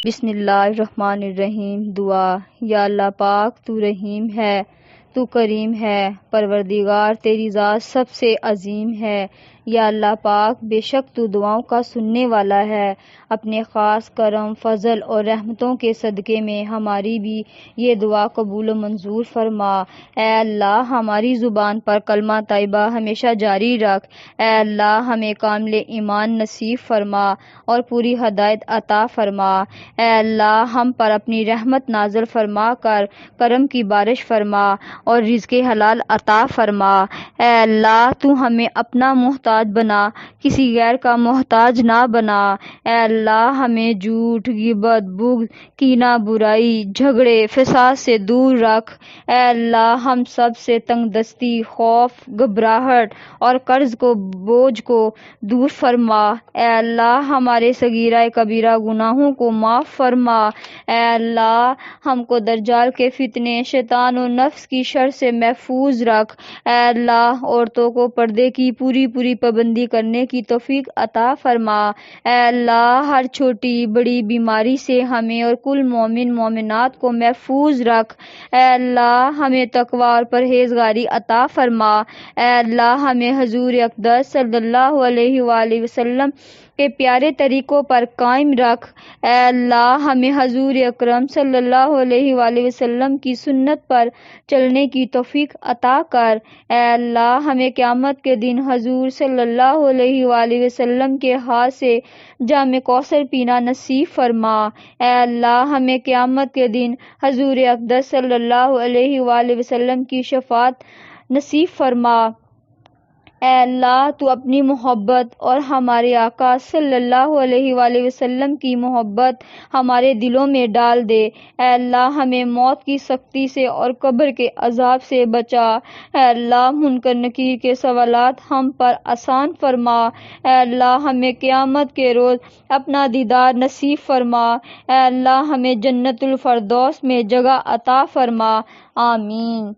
بسم اللہ الرحمن الرحیم۔ دعا۔ یا اللہ پاک تو رحیم ہے، تو کریم ہے، پروردگار تیری ذات سب سے عظیم ہے۔ یا اللہ پاک بے شک تو دعاؤں کا سننے والا ہے، اپنے خاص کرم فضل اور رحمتوں کے صدقے میں ہماری بھی یہ دعا قبول و منظور فرما۔ اے اللہ ہماری زبان پر کلمہ طیبہ ہمیشہ جاری رکھ۔ اے اللہ ہمیں کامل ایمان نصیب فرما اور پوری ہدایت عطا فرما۔ اے اللہ ہم پر اپنی رحمت نازل فرما کر کرم کی بارش فرما اور رزق حلال عطا فرما۔ اے اللہ تو ہمیں اپنا محتاج بنا، کسی غیر کا محتاج نہ بنا۔ اے اللہ ہمیں جھوٹ، غیبت، بغض، کینہ، برائی، جھگڑے، فساد سے دور رکھ۔ اے اللہ ہم سب سے تنگ دستی، خوف، گھبراہٹ اور قرض کو بوجھ کو دور فرما۔ اے اللہ ہمارے صغیرہ کبیرہ گناہوں کو معاف فرما۔ اے اللہ ہم کو دجال کے فتنے، شیطان و نفس کی شر سے محفوظ رکھ۔ اے اللہ عورتوں کو پردے کی پوری پابندی کرنے کی توفیق عطا فرما۔ اے اللہ ہر چھوٹی بڑی بیماری سے ہمیں اور کل مومن مومنات کو محفوظ رکھ۔ اے اللہ ہمیں تقوی اور پرہیزگاری عطا فرما۔ اے اللہ ہمیں حضور اقدس صلی اللہ علیہ وآلہ وسلم کے پیارے طریقوں پر قائم رکھ۔ اے اللہ ہمیں حضور اکرم صلی اللہ علیہ وآلہ وسلم کی سنت پر چلنے کی توفیق عطا کر۔ اے اللہ ہمیں قیامت کے دن حضور صلی اللہ علیہ وآلہ وسلم کے ہاتھ سے جام کوثر پینا نصیب فرما۔ اے اللہ ہمیں قیامت کے دن حضور اقدس صلی اللہ علیہ وآلہ وسلم کی شفاعت نصیب فرما۔ اے اللہ تو اپنی محبت اور ہمارے آقا صلی اللہ علیہ وآلہ وسلم کی محبت ہمارے دلوں میں ڈال دے۔ اے اللہ ہمیں موت کی سختی سے اور قبر کے عذاب سے بچا۔ اے اللہ منکر نکیر کے سوالات ہم پر آسان فرما۔ اے اللہ ہمیں قیامت کے روز اپنا دیدار نصیب فرما۔ اے اللہ ہمیں جنت الفردوس میں جگہ عطا فرما۔ آمین۔